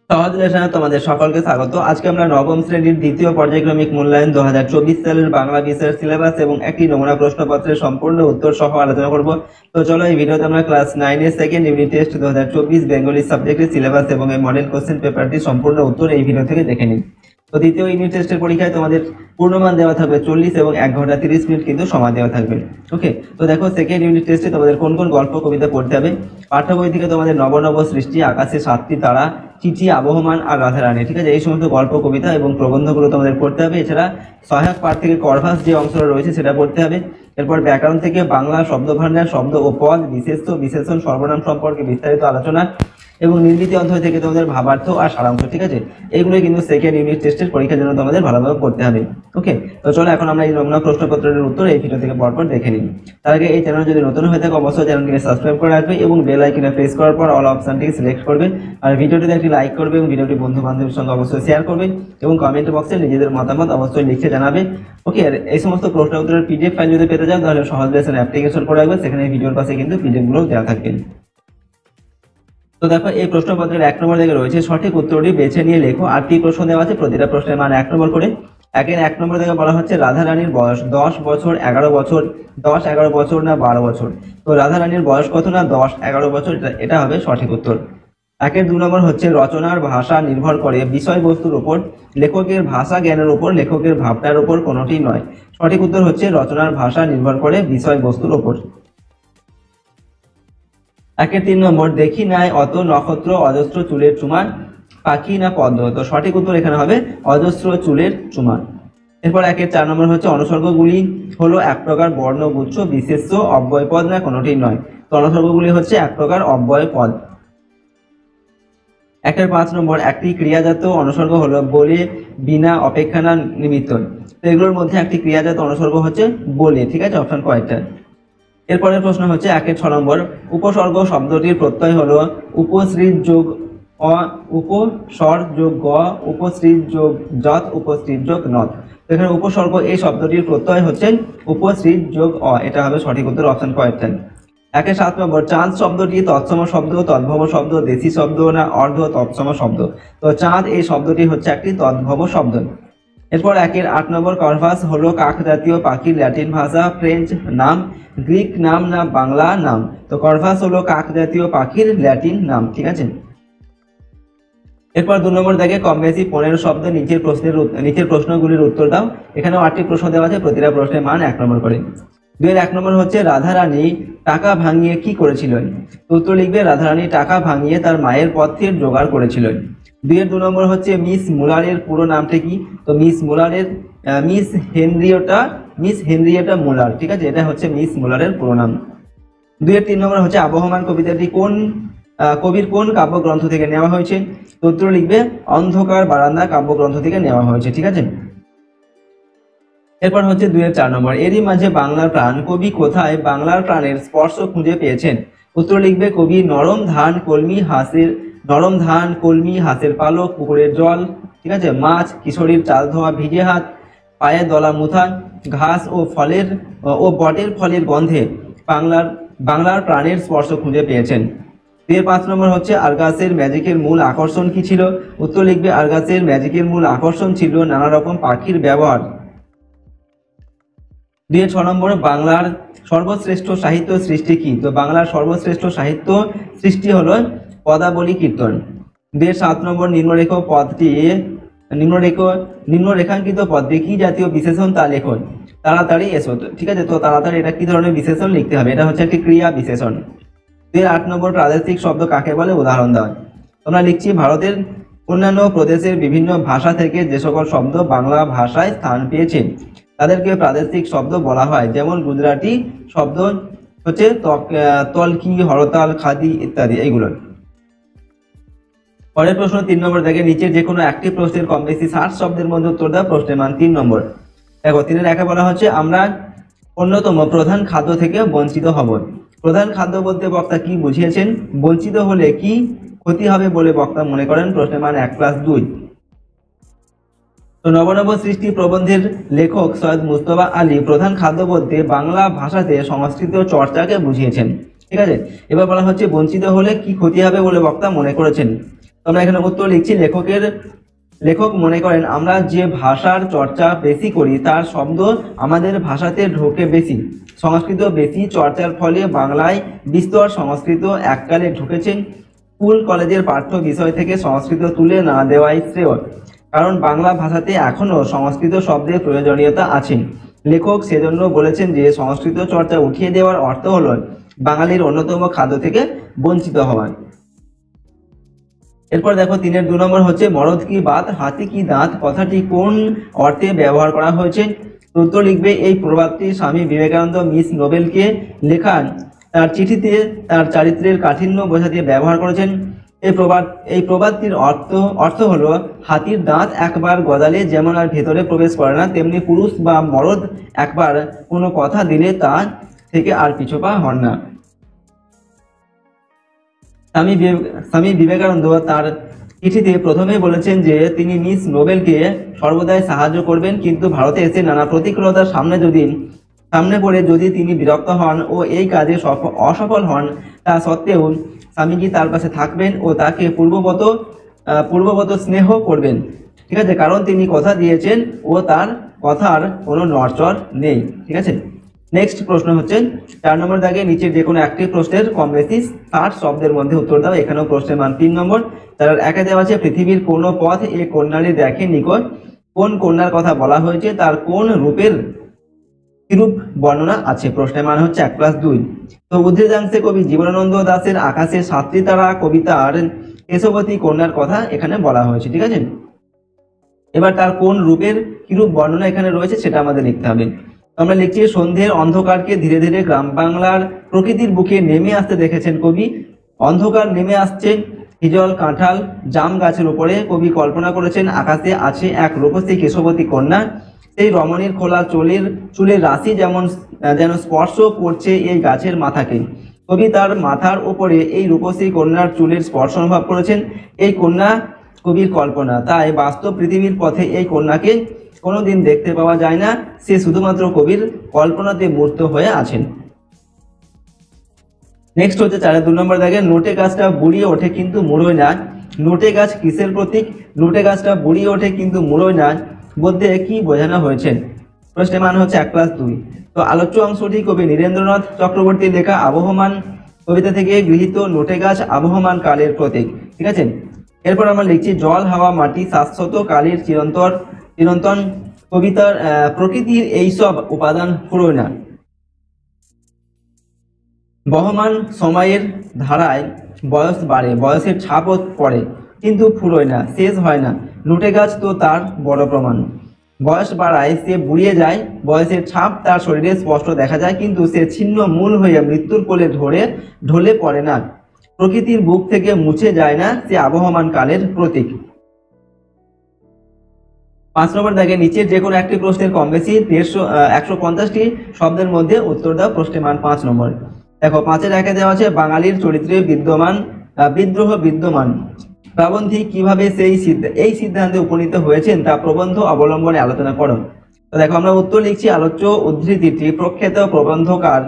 সহজ লেসনে তোমাদের সকলকে স্বাগত। আজকে আমরা নবম শ্রেণীর দ্বিতীয় পর্যায়ক্রমিক মূল্যায়ন 2024 সালের বাংলা বিষয়ের সিলেবাস এবং একটি নমুনা প্রশ্নপত্রের সম্পূর্ণ উত্তর সহ আলোচনা করব। তো চলো এই ভিডিওতে আমরা ক্লাস 9 এর সেকেন্ড ইউনিট টেস্ট 2024 বেঙ্গলি সাবজেক্টের সিলেবাস এবং এই মডেল কোশ্চেন পেপারটি সম্পূর্ণ উত্তর এই ভিডিও থেকে দেখে নিন। তো দ্বিতীয় ইউনিট টেস্টের পরীক্ষায় তোমাদের পূর্ণমান দেওয়া থাকবে 40 এবং 1 ঘন্টা 30 মিনিট কিন্তু সময় দেওয়া থাকবে। ওকে, তো দেখো সেকেন্ড ইউনিট টেস্টে তোমাদের কোন কোন গল্প কবিতা পড়তে হবে। পাঠ্য বই থেকে তোমাদের নব নব সৃষ্টি, আকাশে সাতটি তারা, চিঠি, আবহমান আর রাধারানী, ঠিক আছে, এই সমস্ত গল্প কবিতা এবং প্রবন্ধগুলো তোমাদের পড়তে হবে। এছাড়া সহায়ক পাঠ থেকে করভাস যে অংশটা রয়েছে সেটা পড়তে হবে। এরপর ব্যাকরণ থেকে বাংলা শব্দভাণ্ডার, শব্দ ও পদ, বিশেষ্য, বিশেষণ, সর্বনাম সম্পর্কে বিস্তারিত আলোচনা এবং নির্মিতি অধ্যায় থেকে তোমাদের ভাবার্থ আর সারাংশ, ঠিক আছে, এইগুলোই কিন্তু সেকেন্ড ইউনিট টেস্টের পরীক্ষার জন্য তোমাদের ভালোভাবে পড়তে হবে। ওকে, তো চলো এখন আমরা এই নমুনা প্রশ্নপত্রের উত্তর এই ভিডিও থেকে পরপর দেখে নিই। তার আগে এই চ্যানেল যদি নতুন হয়ে থাকে অবশ্যই চ্যানেলটিকে সাবস্ক্রাইব করে রাখবে এবং বেল আইকনে প্রেস করার পর অল অপশনটিকে সিলেক্ট করবে। আর ভিডিওটিতে একটি লাইক করবে এবং ভিডিওটি বন্ধু বান্ধবের সঙ্গে অবশ্যই শেয়ার করবে এবং কমেন্ট বক্সে নিজেদের মতামত অবশ্যই লিখে জানাবে। ওকে, আর এই সমস্ত প্রশ্ন উত্তরের পিডিএফ ফাইল যদি পেতে চাও তাহলে সহজ লেসন অ্যাপ্লিকেশন করে রাখবে, সেখানে ভিডিওর পাশে কিন্তু পিডিএফগুলো দেওয়া থাকবে। তো দেখো এই প্রশ্নপত্রের 1 নম্বর দিকে রয়েছে সঠিক উত্তরটি বেছে নিয়ে লেখো। 8টি প্রশ্ন দেওয়া আছে, প্রতিটা প্রশ্নের মান 1 নম্বর করে। 1 নম্বর দিকে বলা হচ্ছে রাধারানীর বয়স 10 বছর, 11 বছর, 10 11 বছর না 12 বছর। তো রাধারানীর বয়স কত না 10 11 বছর, এটা হবে সঠিক উত্তর। 2 নম্বর হচ্ছে রচনার ভাষা নির্ভর করে বিষয়বস্তুর উপর, লেখকের ভাষা জ্ঞানের উপর, লেখকের ভাবনার উপর কোনোটি নয়। সঠিক উত্তর হচ্ছে রচনার ভাষা নির্ভর করে বিষয়বস্তুর উপর। 3 নম্বর দেখি নাই অত নক্ষত্র অজস্র চুলের চুমা, পাখি না পদ্ম। তো সঠিক উত্তর এখানে হবে অজস্র চুলের চুমা। এরপর 4 নম্বর হচ্ছে অনুসর্গগুলি হলো এক প্রকার বর্ণগুচ্ছ, বিশেষ্য, অব্যয় পদ না কোনোটি নয়। তো অনুসর্গগুলি হচ্ছে এক প্রকার অব্যয় পদ। 5 নম্বর একটি ক্রিয়াজাত অনুসর্গ হলো বলে, বিনা, অপেক্ষা না নিমিত্ত। তো এগুলোর মধ্যে একটি ক্রিয়াজাত অনুসর্গ হচ্ছে বলে, ঠিক আছে, অপশন কয়েকটা। এরপরের প্রশ্ন হচ্ছে 6 নম্বর উপসর্গ শব্দটির প্রত্যয় হলো উপশ্রী যোগ অ, উপসর্গ যোগ গ, উপশ্রী যোগ যত, উপশ্রী যোগ নত। তো এখানে উপসর্গ এই শব্দটির প্রত্যয় হচ্ছে উপশ্রী যোগ অ, এটা হবে সঠিক উত্তর, অপশন কয়েকটা। 7 নম্বর চাঁদ শব্দটি তৎসম শব্দ, তদ্ভব শব্দ, দেশি শব্দ না অর্ধ তৎসম শব্দ। তো চাঁদ এই শব্দটি হচ্ছে একটি তদ্ভব শব্দ। এরপর 8 নম্বর করভাস হলো কাক জাতীয় পাখির ল্যাটিন ভাষা, ফ্রেঞ্চ নাম, গ্রিক নাম না বাংলা নাম। তো করভাস হলো কাক জাতীয় পাখির ল্যাটিন নাম, ঠিক আছে। এরপর 2 নম্বর দেখে কম বেশি 15 শব্দ নিচের প্রশ্নগুলির উত্তর দাও। এখানেও 8টি প্রশ্ন দেওয়া আছে, প্রতিটা প্রশ্নের মান 1 নম্বর করে। 1 নম্বর হচ্ছে রাধারানী টাকা ভাঙিয়ে কি করেছিলেন। উত্তর লিখবে রাধারানী টাকা ভাঙিয়ে তার মায়ের পথ্যের জোগাড় করেছিলেন। 2 নম্বর হচ্ছে মিস মুলারের পুরো নামটা কি। তো মিস হেনরিয়েটা মুলার, ঠিক আছে, এটা হচ্ছে মিস মুলারের পুরো নাম। 3 নম্বর হচ্ছে আবহমান কবিতাটি কবির কোন কাব্যগ্রন্থ থেকে নেওয়া হয়েছে। উত্তর লিখবে অন্ধকার বারান্দা কাব্যগ্রন্থ থেকে নেওয়া হয়েছে, ঠিক আছে। এরপর হচ্ছে 4 নম্বর এরই মাঝে বাংলার প্রাণ, কবি কোথায় বাংলার প্রাণের স্পর্শ খুঁজে পেয়েছেন। উত্তর লিখবে কবি নরম ধান কলমি হাঁসের পালক, পুকুরের জল, ঠিক আছে, মাছ, কিশোরীর চাল ধোয়া ভিজে হাত, পায়ে দলা মুথা, ঘাস ও বটের ফলের গন্ধে বাংলার প্রাণের স্পর্শ খুঁজে পেয়েছেন। 5 নম্বর হচ্ছে আরগাসের ম্যাজিকের মূল আকর্ষণ কি ছিল। উত্তর লিখবে আরগাসের ম্যাজিকের মূল আকর্ষণ ছিল নানা রকম পাখির ব্যবহার। 6 নম্বর বাংলার সর্বশ্রেষ্ঠ সাহিত্য সৃষ্টি কি। তো বাংলার সর্বশ্রেষ্ঠ সাহিত্য সৃষ্টি হলো পদাবলী কীর্তন। 7 নম্বর নিম্নরেখাঙ্কিত পদটি কি জাতীয় বিশেষণ তা লেখন। তাড়াতাড়ি এসো, ঠিক আছে, তো তাড়াতাড়ি এটা কি ধরনের বিশেষণ লিখতে হবে, এটা হচ্ছে একটি ক্রিয়া বিশেষণ। 8 নম্বর প্রাদেশিক শব্দ কাকে বলে উদাহরণ দেওয়া। তোমরা লিখছি ভারতের অন্যান্য প্রদেশের বিভিন্ন ভাষা থেকে যে সকল শব্দ বাংলা ভাষায় স্থান পেয়েছে তাদেরকে প্রাদেশিক শব্দ বলা হয়, যেমন গুজরাটি শব্দ হচ্ছে তলকি, হরতাল, খাদি ইত্যাদি এইগুলো। পরের প্রশ্ন 3 নম্বর দেখে নিচে যে কোনো একটি প্রশ্নের কম বেশি 60 শব্দের মধ্যে উত্তর দাও। প্রশ্নের মান 3 নম্বর। দেখো 3 বলা হচ্ছে আমরা অন্যতম প্রধান খাদ্য থেকে বঞ্চিত হব। প্রধান খাদ্য বলতে বক্তা কি বুঝিয়েছেন, বঞ্চিত হলে কি ক্ষতি হবে বলে বক্তা মনে করেন। প্রশ্নের মান 1+2। তো নবনব সৃষ্টি প্রবন্ধের লেখক সৈয়দ মুস্তফা আলী প্রধান খাদ্য বলতে বাংলা ভাষাতে সংস্কৃত চর্চাকে বুঝিয়েছেন, ঠিক আছে। এবার বলা হচ্ছে বঞ্চিত হলে কি ক্ষতি হবে বলে বক্তা মনে করেছেন। তো আমরা এখানে উত্তর লিখছি, লেখক মনে করেন আমরা যে ভাষার চর্চা বেশি করি তার শব্দ আমাদের ভাষাতে ঢোকে বেশি। সংস্কৃত বেশি চর্চার ফলে বাংলায় বিস্তর সংস্কৃত এককালে ঢুকেছেন। স্কুল কলেজের পাঠ্য বিষয় থেকে সংস্কৃত তুলে না দেওয়াই শ্রেয়, কারণ বাংলা ভাষাতে এখনো সংস্কৃত শব্দের প্রয়োজনীয়তা আছে। লেখক সেজন্য বলেছেন যে সংস্কৃত চর্চা উঠিয়ে দেওয়ার অর্থ হলো বাঙালির অন্যতম খাদ্য থেকে বঞ্চিত হওয়া। এরপর দেখো 3-এর 2 নম্বর হচ্ছে, মরদ কি বাত হাতি কি দাঁত কথাটি কোন অর্থে ব্যবহার করা হয়েছে? উত্তর লিখবে, এই প্রবাদটি স্বামী বিবেকানন্দ মিস নোবেলকে লেখান তার চিঠিতে তার চারিত্র্যের কাঠিন্য বোঝাতে ব্যবহার করেছেন। এই প্রবাদটির অর্থ হলো, হাতির দাঁত একবার গজালে যেমন আর ভেতরে প্রবেশ করে না, তেমনি পুরুষ বা মরদ একবার কোনো কথা দিলে তা থেকে আর পিছপা হন না। স্বামী বিবেকানন্দ তার চিঠিতে প্রথমে বলেছেন যে তিনি মিস নোবেলকে সর্বদাই সাহায্য করবেন, কিন্তু ভারতে এসে নানা প্রতিকূলতার সামনে পড়ে যদি তিনি বিরক্ত হন ও এই কাজে অসফল হন, তা সত্ত্বেও স্বামীজি তার পাশে থাকবেন ও তাকে পূর্ববত স্নেহ করবেন। ঠিক আছে, কারণ তিনি কথা দিয়েছেন ও তার কথার কোনো নড়চড় নেই। ঠিক আছে, নেক্সট প্রশ্ন হচ্ছে 4 নম্বর দাগে নিচে যে কোনো একটি প্রশ্নের কম বেশি 60 শব্দের মধ্যে উত্তর দাও। এখানেও প্রশ্নের মান 3 নম্বর। তার একে দেওয়া আছে, পৃথিবীর কোন পথ এ কন্যারই দেখে নিকট, কোন কন্যার কথা বলা হয়েছে, তার কোন রূপের কিরূপ বর্ণনা আছে? প্রশ্নের মান হচ্ছে 1+2। তো উদ্ধৃতাংশে কবি জীবনানন্দ দাশের আকাশে 7টি তারা কবিতার কেশবতী কন্যার কথা এখানে বলা হয়েছে। ঠিক আছে, এবার তার কোন রূপের কিরূপ বর্ণনা এখানে রয়েছে সেটা আমাদের লিখতে হবে। আমরা লিখছি, সন্ধ্যের অন্ধকারকে ধীরে ধীরে গ্রাম বাংলার প্রকৃতির বুকে নেমে আসতে দেখেছেন কবি। অন্ধকার নেমে আসছে হিজল কাঁঠাল জাম গাছের উপরে। কবি কল্পনা করেছেন আকাশে আছে এক রূপসী কেশবতী কন্যা, সেই রমণীর খোলা চুলের রাশি যেন স্পর্শ করছে এই গাছের মাথাকে। কবি তার মাথার উপরে এই রূপসী কন্যার চুলের স্পর্শ অনুভব করেছেন। এই কন্যা কবির কল্পনা, তাই বাস্তব পৃথিবীর পথে এই কন্যাকে কোনোদিন দেখতে পাওয়া যায় না, সে শুধুমাত্র কবির কল্পনাতে মূর্ত হয়ে আছেন। নেক্সট হচ্ছে 4-এর 2 নম্বর দাগে, নোটে গাছটা বুড়িয়ে ওঠে কিন্তু মুড়োয় না। নোটে গাছ কিসের প্রতীক? নোটে গাছটা বুড়িয়ে ওঠে কিন্তু মুড়োয় না বলতে কি বোঝানো হয়েছে? প্রশ্নের মান হচ্ছে 1+2। তো আলোচ্য অংশটি কবি নীরেন্দ্রনাথ চক্রবর্তীর লেখা আবহমান কবিতা থেকে গৃহীত। নোটে গাছ আবহমান কালের প্রতীক। ঠিক আছে, এরপর আমরা লিখছি, জল হাওয়া মাটি শাশ্বত কালের চিরন্তন কবিতার প্রকৃতির এইসব উপাদান ফুরোয় না। বহমান সময়ের ধারায় বয়স বাড়ে, বয়সের ছাপও পড়ে, কিন্তু ফুরোয় না, শেষ হয় না। নোটে গাছ তো তার বড় প্রমাণ। বয়স বাড়ায় সে বুড়িয়ে যায়, বয়সের ছাপ তার শরীরে স্পষ্ট দেখা যায়, কিন্তু সে ছিন্ন মূল হয়ে মৃত্যুর কোলে ঢলে পড়ে না। প্রকৃতির বুক থেকে মুছে যায় না, সে আবহমান কালের প্রতীক। 5 নম্বর দাগে নিচের যে কোনো একটি প্রশ্নের কম বেশি 150টি শব্দের মধ্যে উত্তর দাও। প্রশ্নের মান 5 নম্বর। দেখো 5-এর 1-এ দেওয়া আছে, বাঙালির চরিত্রে বিদ্রোহ বিদ্যমান। প্রাবন্ধিক কিভাবে এই সিদ্ধান্তে উপনীত হয়েছেন তা প্রবন্ধ অবলম্বনে আলোচনা করো। তো দেখো আমরা উত্তর লিখছি, আলোচ্য উদ্ধৃতিটি প্রখ্যাত প্রবন্ধকার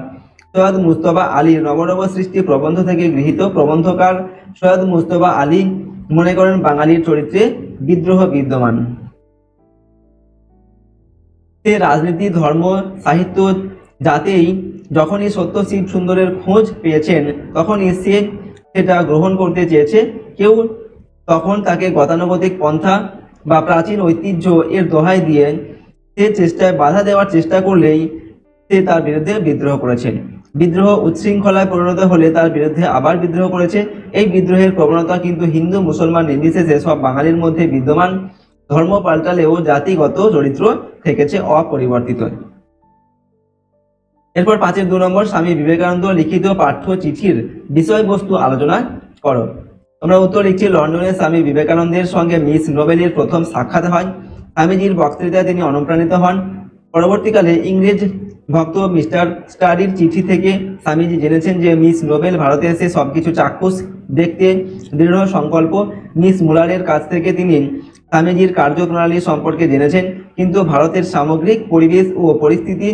সৈয়দ মুস্তফা আলীর নবনব সৃষ্টি প্রবন্ধ থেকে গৃহীত। প্রবন্ধকার সৈয়দ মুস্তফা আলী মনে করেন বাঙালির চরিত্রে বিদ্রোহ বিদ্যমান। সে রাজনীতি ধর্ম সাহিত্য যাতেই যখনই সত্য শিব সুন্দরের খোঁজ পেয়েছেন তখনই সে সেটা গ্রহণ করতে চেয়েছে। কেউ তখন তাকে গতানুগতিক পন্থা বা প্রাচীন ঐতিহ্য এর দোহাই দিয়ে সে চেষ্টায় বাধা দেওয়ার চেষ্টা করলেই সে তার বিরুদ্ধে বিদ্রোহ করেছে। বিদ্রোহ উচ্ছৃঙ্খলায় পরিণত হলে তার বিরুদ্ধে আবার বিদ্রোহ করেছে। এই বিদ্রোহের প্রবণতা কিন্তু হিন্দু মুসলমান নির্বিশেষে সব বাঙালির মধ্যে বিদ্যমান। ধর্ম পাল্টালেও জাতিগত চরিত্র থেকেছে অপরিবর্তিত। এরপর 5-এর 2 নম্বর, স্বামী বিবেকানন্দ লিখিত পাঠ্য চিঠির বিষয়বস্তু আলোচনা করো। তোমরা উত্তর লিখছি, লন্ডনে স্বামী বিবেকানন্দের সঙ্গে মিস নোবেলের প্রথম সাক্ষাৎ হয়। স্বামীজির বক্তৃতায় তিনি অনুপ্রাণিত হন। পরবর্তীকালে ইংরেজ ভক্ত মিস্টার স্টাডির চিঠি থেকে স্বামীজি জেনেছেন যে মিস নোবেল ভারতে এসে সবকিছু চাক্ষুষ দেখতে দৃঢ় সংকল্প। মিস মুলারের কাছ থেকে তিনি স্বামীজির কার্যপ্রণালী সম্পর্কে জেনেছেন, কিন্তু ভারতের সামগ্রিক পরিবেশ ও পরিস্থিতি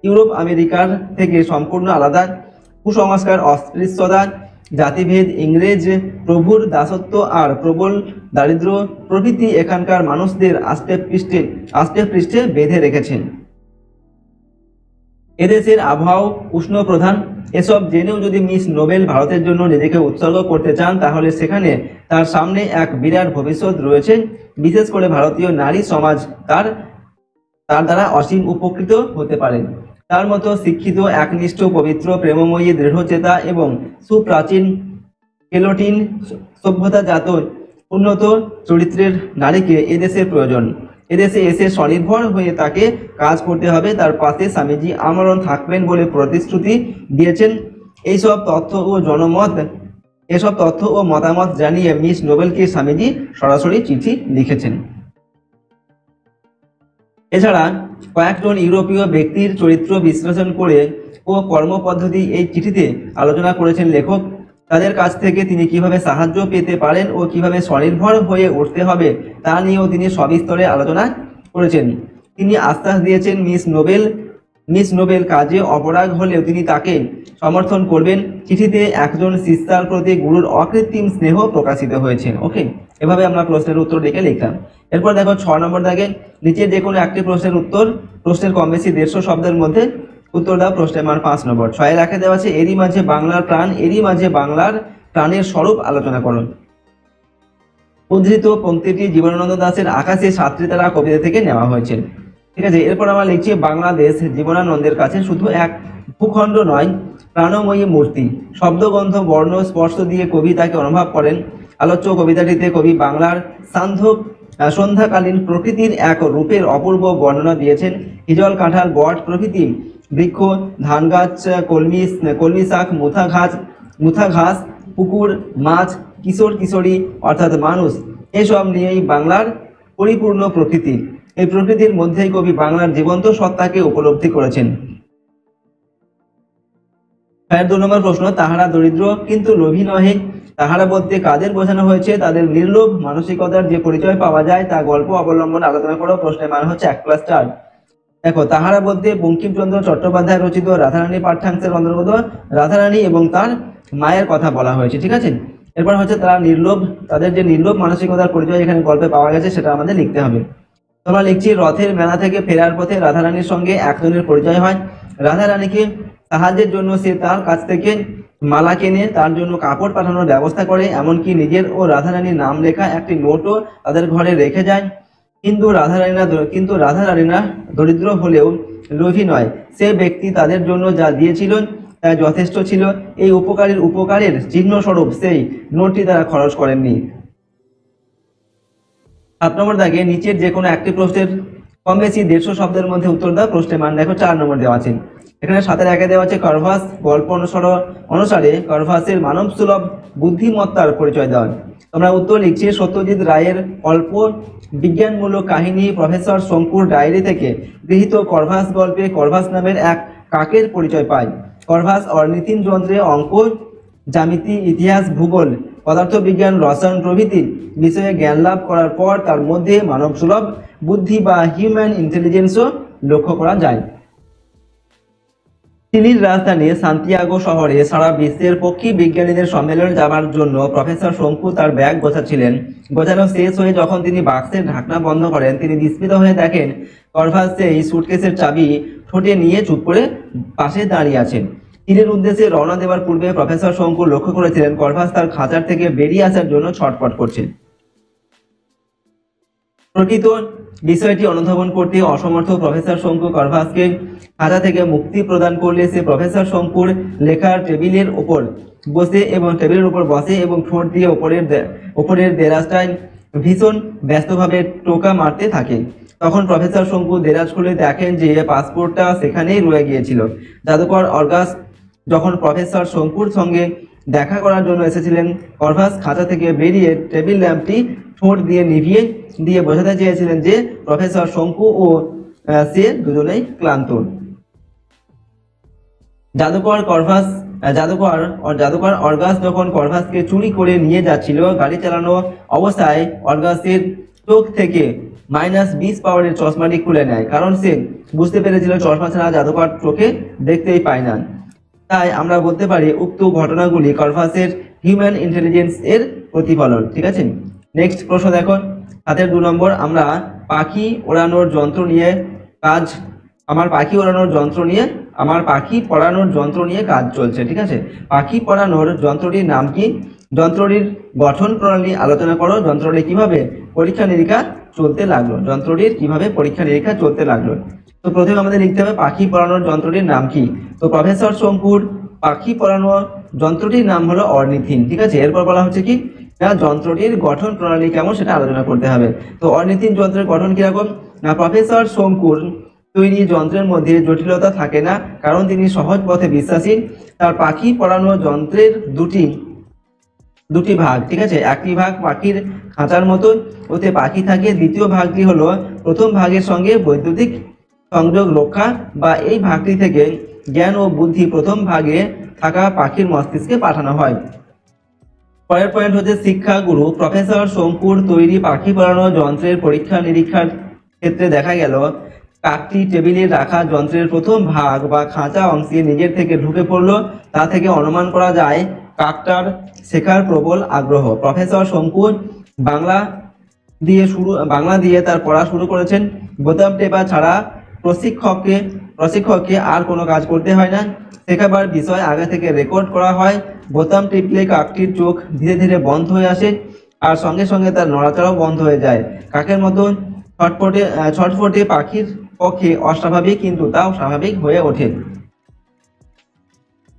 ইউরোপ আমেরিকার থেকে সম্পূর্ণ আলাদা। কুসংস্কার অস্পৃশ্যতা জাতিভেদ, ইংরেজ প্রভুর দাসত্ব আর প্রবল দারিদ্র প্রভৃতি এখানকার মানুষদের আষ্টে পৃষ্ঠে বেঁধে রেখেছেন। এদেশের আবহাওয়া উষ্ণ প্রধান। এসব জেনেও যদি মিস নোবেল ভারতের জন্য নিজেকে উৎসর্গ করতে চান তাহলে সেখানে তার সামনে এক বিরাট ভবিষ্যৎ রয়েছে। বিশেষ করে ভারতীয় নারী সমাজ তার দ্বারা অসীম উপকৃত হতে পারে। তার মতো শিক্ষিত, একনিষ্ঠ, পবিত্র, প্রেমময়ী, দৃঢ়চেতা এবং সুপ্রাচীন কেলোটিন সভ্যতাজাত উন্নত চরিত্রের নারীকে এদেশের প্রয়োজন। এদেশে এসে স্বনির্ভর হয়ে তাকে কাজ করতে হবে। তার পাশে স্বামীজি আমরণ থাকবেন বলে প্রতিশ্রুতি দিয়েছেন। এসব তথ্য ও মতামত জানিয়ে মিস নোবেলকে স্বামীজি সরাসরি চিঠি লিখেছেন। এছাড়া কয়েকজন ইউরোপীয় ব্যক্তির চরিত্র বিশ্লেষণ করে ও কর্মপদ্ধতি এই চিঠিতে আলোচনা করেছেন লেখক। তাদের কাছ থেকে তিনি কিভাবে সাহায্য পেতে পারেন ও কিভাবে স্বনির্ভর হয়ে উঠতে হবে তা নিয়েও তিনি সবিস্তরে আলোচনা করেছেন। তিনি আশ্বাস দিয়েছেন মিস নোবেল কাজে অপরাগ হলেও তিনি তাকে সমর্থন করবেন। চিঠিতে একজন শিষ্যার প্রতি গুরুর অকৃত্রিম স্নেহ প্রকাশিত হয়েছে। ওকে, এভাবে আমরা প্রশ্নের উত্তর লিখে লিখলাম। এরপর দেখো 6 নম্বর দাগে নিচে যে কোনো একটি প্রশ্নের কম বেশি 150 শব্দের মধ্যে উত্তর দাও। প্রশ্নের মান 5 নম্বর। 6 রাখে দেওয়া আছে এরই মাঝে বাংলার প্রাণ, এরই মাঝে বাংলার প্রাণের স্বরূপ আলোচনা করুন। উদ্ধৃত পংক্তিটি জীবনানন্দ দাশের আকাশে সাতটি তারা কবিতা থেকে নেওয়া হয়েছে। ঠিক আছে, এরপর আমরা লিখছি বাংলাদেশ জীবনানন্দের কাছে শুধু এক ভূখণ্ড নয়, প্রাণময়ী মূর্তি। শব্দগন্ধ বর্ণ স্পর্শ দিয়ে কবি তাকে অনুভব করেন। আলোচ্য কবিতাটিতে কবি বাংলার সন্ধ্যাকালীন প্রকৃতির এক রূপের অপূর্ব বর্ণনা দিয়েছেন। হিজল, কাঁঠাল, বট প্রভৃতি বৃক্ষ, ধান গাছ, কলমি শাক, মুথা ঘাস, পুকুর, মাছ, কিশোর কিশোরী অর্থাৎ মানুষ, এসব নিয়েই বাংলার পরিপূর্ণ প্রকৃতি। এই প্রকৃতির মধ্যেই কবি বাংলার জীবন্ত সত্তাকে উপলব্ধি করেছেন। 2 নম্বর প্রশ্ন, তাহারা দরিদ্র কিন্তু লোভী নহে। তাহারা বলতে কাদের বোঝানো হয়েছে? তাদের নির্লোভ মানসিকতার যে পরিচয় পাওয়া যায় তা গল্প অবলম্বন আলোচনা করো। প্রশ্নের মান হচ্ছে 1+4। দেখো, তাহারা বলতে বঙ্কিমচন্দ্র চট্টোপাধ্যায় রচিত রাধারানী পাঠ্যাংশের অন্তর্গত রাধারানী এবং তার মায়ের কথা বলা হয়েছে। ঠিক আছে, এরপর হচ্ছে তারা নির্লোভ, তাদের যে নির্লোভ মানসিকতার পরিচয় এখানে গল্পে পাওয়া গেছে সেটা আমাদের লিখতে হবে। তোমরা লিখছি রথের মেলা থেকে ফেরার পথে রাধারানীর সঙ্গে একজনের পরিচয় হয়। রাধারানীকে সাহায্যের জন্য সে তার কাছ থেকে মালা কেনে, তার জন্য কাপড় পাঠানোর ব্যবস্থা করে, এমনকি নিজের ও রাধারানীর নাম লেখা একটি নোটও তাদের ঘরে রেখে যায়। কিন্তু রাধারানীরা দরিদ্র হলেও লোভী নয়। সে ব্যক্তি তাদের জন্য যা দিয়েছিল তা যথেষ্ট ছিল। এই উপকারের চিহ্ন স্বরূপ সেই নোটটি তারা খরচ করেননি। 7 নম্বর দাগে নিচের যে কোনো একটি প্রশ্নের কম বেশি 150 শব্দের মধ্যে উত্তর দাও। প্রশ্নের মান দেখো 4 নম্বর দেওয়া আছে। এখানে 7-এর আগে দেওয়া আছে কারভাস। গল্প অনুসারে কারভাসের মানব সুলভ বুদ্ধিমত্তার পরিচয় দেওয়া। তোমরা উত্তর লিখছি সত্যজিৎ রায়ের অল্প বিজ্ঞানমূলক কাহিনী প্রফেসর শঙ্কুর ডায়েরি থেকে গৃহীত কারভাস গল্পে কারভাস নামের এক কাকের পরিচয় পায়। কারভাস অর্নিথিন যন্ত্রে অঙ্ক, জ্যামিতি, ইতিহাস, ভূগোল, পদার্থবিজ্ঞান, রসায়ন প্রভৃতি বিষয়ে জ্ঞান লাভ করার পর তার মধ্যে মানব সুলভ বুদ্ধি বা হিউম্যান ইন্টেলিজেন্সও লক্ষ্য করা যায়। চিলির রাজধানী সান্তিয়াগো শহরে সারা বিশ্বের পক্ষী বিজ্ঞানীদের সম্মেলনে যাবার জন্য প্রফেসর শঙ্কু তার ব্যাগ গোছাচ্ছিলেন। গোছানো শেষ হয়ে যখন তিনি বাক্সের ঢাকনা বন্ধ করেন, তিনি বিস্মিত হয়ে দেখেন কারভাস সেই সুটকেসের চাবি ঠোঁটে নিয়ে চুপ করে পাশে দাঁড়িয়ে আছেন। চিলির উদ্দেশ্যে রওনা দেওয়ার পূর্বে প্রফেসর শঙ্কু লক্ষ্য করেছিলেন কারভাস তার খাঁচার থেকে বেরিয়ে আসার জন্য ছটফট করছে। প্রকৃত বিষয়টি অনুধাবন করতে অসমর্থ প্রফেসর শঙ্কু কারভাসকে খাঁচা থেকে মুক্তি প্রদান করলে সে প্রফেসর শঙ্কুর লেখার টেবিলের উপর বসে এবং ঠোঁট দিয়ে উপরের দেরাজটায় ভীষণ ব্যস্তভাবে টোকা মারতে থাকে। তখন প্রফেসর শঙ্কু দেরাজ খুলে দেখেন যে পাসপোর্টটা সেখানেই রয়ে গিয়েছিল। জাদুকর অর্গাস যখন প্রফেসর শঙ্কুর সঙ্গে দেখা করার জন্য এসেছিলেন, কারভাস খাঁচা থেকে বেরিয়ে টেবিল ল্যাম্পটি ঠোঁট দিয়ে নিভিয়ে দিয়ে বোঝাতে চেয়েছিলেন যে প্রফেসর শঙ্কু ও সে দুজনেই ক্লান্ত। জাদুকর অর্গাস যখন কারভাসকে চুরি করে নিয়ে যাচ্ছিল, গাড়ি চালানো অবস্থায় অর্গাসের চোখ থেকে -20 পাওয়ারের চশমাটি খুলে নেয়, কারণ সে বুঝতে পেরেছিল চশমা ছাড়া জাদুকর চোখে দেখতেই পায় না। তাই আমরা বলতে পারি উক্ত ঘটনাগুলি কর্ভাসের হিউম্যান ইন্টেলিজেন্স এর প্রতিফলন। ঠিক আছে, নেক্সট প্রশ্ন দেখো, হাতের 2 নম্বর, আমরা পাখি ওড়ানোর যন্ত্র নিয়ে কাজ আমার পাখি ওড়ানোর যন্ত্র নিয়ে আমার পাখি পড়ানোর যন্ত্র নিয়ে কাজ চলছে। ঠিক আছে, পাখি পড়ানোর যন্ত্রটির নাম কি? যন্ত্রটির গঠন প্রণালী আলোচনা করো। যন্ত্রটি কিভাবে পরীক্ষা নিরীক্ষা চলতে লাগলো? যন্ত্রটির কিভাবে পরীক্ষা নিরীক্ষা চলতে লাগলো? তো প্রথমে আমাদের লিখতে হবে পাখি পড়ানোর যন্ত্রটির নাম কি। তো প্রফেসর শঙ্কুর পাখি পড়ানোর যন্ত্রটির নাম হলো অর্নিথিন। ঠিক আছে, এরপর বলা হচ্ছে কি না যন্ত্রটির গঠন প্রণালী কেমন সেটা আলোচনা করতে হবে। তো অর্নিথিন যন্ত্রের গঠন কিরকম না প্রফেসর শঙ্কুর তৈরি যন্ত্রের মধ্যে জটিলতা থাকে না, কারণ তিনি সহজ পথে বিশ্বাসী। তার পাখি পড়ানো যন্ত্রের দুটি ভাগ। ঠিক আছে, একটি ভাগ পাখির খাঁচার মতন, ওতে পাখি থাকে। দ্বিতীয় ভাগটি হলো প্রথম ভাগের সঙ্গে বৈদ্যুতিক সংযোগ রক্ষা, বা এই ভাগটি থেকে জ্ঞান ও বুদ্ধি প্রথম ভাগে থাকা পাখির মস্তিষ্কে পাঠানো হয়। পরের পয়েন্ট হচ্ছে শিক্ষাগুরু প্রফেসর শঙ্কুর তৈরি পাখি পড়ানো যন্ত্রের পরীক্ষা নিরীক্ষার ক্ষেত্রে দেখা গেল কাকটি টেবিলে রাখা যন্ত্রের প্রথম ভাগ বা খাঁচা অংশে নিজের থেকে ঢুকে পড়লো। তা থেকে অনুমান করা যায় কাকটার শেখার প্রবল আগ্রহ। প্রফেসর শঙ্কু বাংলা দিয়ে তার পড়া শুরু করেছেন। বোতাম টেপা ছাড়া প্রশিক্ষককে আর কোনো কাজ করতে হয় না। শেখাবার বিষয় আগে থেকে রেকর্ড করা হয়। বোতাম টিপলে কাকটির চোখ ধীরে ধীরে বন্ধ হয়ে আসে, আর সঙ্গে সঙ্গে তার নড়াচড়াও বন্ধ হয়ে যায়। কাকের মতন ছটফটে পাখির পক্ষে অস্বাভাবিক, কিন্তু তাও স্বাভাবিক হয়ে ওঠে।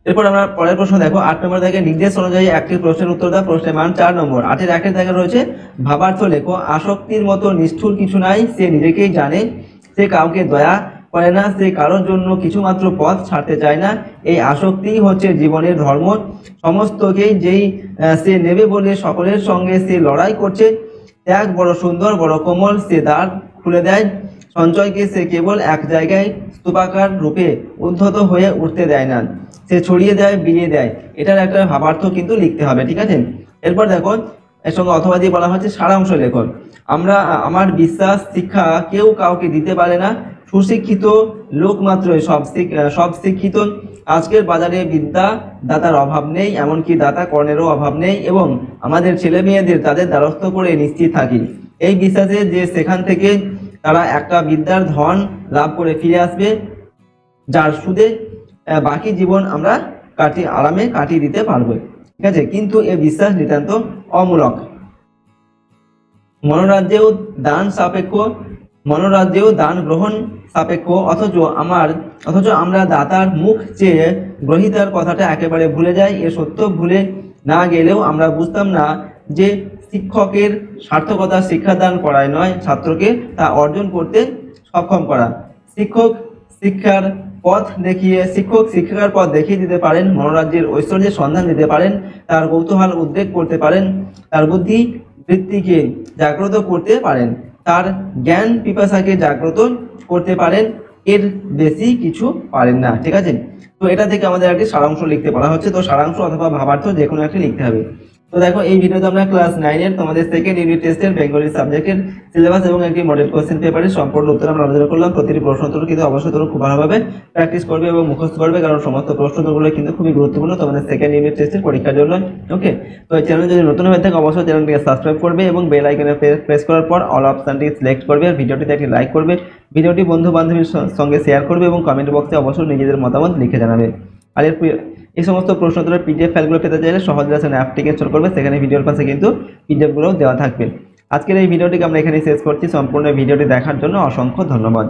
এরপর আমরা পরের প্রশ্ন দেখো, 8 নম্বর থেকে নির্দেশ অনুযায়ী একটি প্রশ্নের উত্তর দাও। প্রশ্নের মান 4 নম্বর। 8-এর 1-এর জায়গায় রয়েছে ভাবার্থ লেখো। আসক্তির মতো নিষ্ঠুর কিছু নাই, সে নিজেকেই জানে, সে কাউকে দয়া করে না, সে কারোর জন্য কিছুমাত্র পথ ছাড়তে চায় না। এই আসক্তিই হচ্ছে জীবনের ধর্ম। সমস্তকেই সে নেবে বলে সকলের সঙ্গে সে লড়াই করছে। ত্যাগ বড় সুন্দর, বড় কোমল, সে দ্বার খুলে দেয়। সঞ্চয়কে সে কেবল এক জায়গায় স্তূপাকার রূপে উদ্ধত হয়ে উঠতে দেয় না, সে ছড়িয়ে দেয়, বিলিয়ে দেয়। এটার একটা ভাবার্থ কিন্তু লিখতে হবে। ঠিক আছে, এরপর দেখো এর সঙ্গে অথবা দিয়ে বলা হচ্ছে সারাংশ লেখন। আমার বিশ্বাস শিক্ষা কেউ কাউকে দিতে পারে না, সুশিক্ষিত লোক মাত্রই সব শিক্ষিত। আজকের বাজারে বিদ্যা দাতার অভাব নেই, এমনকি দাতা কর্ণেরও অভাব নেই, এবং আমাদের ছেলে মেয়েদের তাদের দ্বারস্থ করে নিশ্চিত থাকি এই বিশ্বাসে যে সেখান থেকে তারা একটা বিদ্যার ধন লাভ করে ফিরে আসবে, যার সুদে বাকি জীবন আমরা আরামে কাটিয়ে দিতে পারবো। ঠিক আছে, কিন্তু এই বিশ্বাস নিতান্ত অমূলক। মনোরাজ্যেও দান গ্রহণ সাপেক্ষ, অথচ আমরা দাতার মুখ চেয়ে গ্রহিতার কথাটা একেবারে ভুলে যাই। এ সত্য ভুলে না গেলেও আমরা বুঝতাম না যে শিক্ষকের সার্থকতা শিক্ষাদান করায় নয়, ছাত্রকে তা অর্জন করতে সক্ষম করা। শিক্ষক শিক্ষার পথ দেখিয়ে দিতে পারেন, মনোরাজ্যের ঐশ্বর্যের সন্ধান দিতে পারেন, তার কৌতূহল উদ্রেক করতে পারেন, তার বুদ্ধি বৃত্তিকে জাগ্রত করতে পারেন, তার জ্ঞান পিপাসাকে জাগ্রত করতে পারেন, এর বেশি কিছু পারেন না। ঠিক আছে, তো এটা থেকে আমাদের একটি সারাংশ লিখতে বলা হচ্ছে। তো সারাংশ অথবা ভাবার্থ যে কোনো একটি লিখতে হবে। তো দেখো এই ভিডিওতে আমরা ক্লাস 9-এর তোমাদের সেকেন্ড ইউনিট টেস্টের বেঙ্গলি সাবজেক্টের সিলেবাস এবং একটি মডেল কোশ্চেন পেপারের সম্পূর্ণ উত্তর আমরা আলোচনা করলাম। প্রতিটি প্রশ্ন উত্তর কিন্তু অবশ্যই তোমরা খুব ভালোভাবে প্র্যাকটিস করবে এবং মুখস্থ করবে, কারণ সমস্ত প্রশ্ন উত্তরগুলো কিন্তু খুবই গুরুত্বপূর্ণ তোমাদের সেকেন্ড ইউনিট টেস্টের পরীক্ষার জন্য। ওকে, তো এই চ্যানেল যদি নতুন হয়ে থাকে অবশ্যই চ্যানেলটিকে সাবস্ক্রাইব করবে এবং বেল আইকনে প্রেস করার পর অল অপশনটি সিলেক্ট করবে, আর ভিডিওটিতে একটি লাইক করবে, ভিডিওটি বন্ধু বান্ধবীর সঙ্গে শেয়ার করবে এবং কমেন্ট বক্সে অবশ্যই নিজেদের মতামত লিখে জানাবে। আর এই সমস্ত প্রশ্ন উত্তরের পিডিএফ ফাইলগুলো পেতে চাইলে সহজ লেসন অ্যাপটিকে ইনস্টল করবে, সেখানে ভিডিওর পাশে কিন্তু পিডিএফগুলো দেওয়া থাকবে। আজকের এই ভিডিওটিকে আমরা এখানে শেষ করছি। সম্পূর্ণ ভিডিওটি দেখার জন্য অসংখ্য ধন্যবাদ।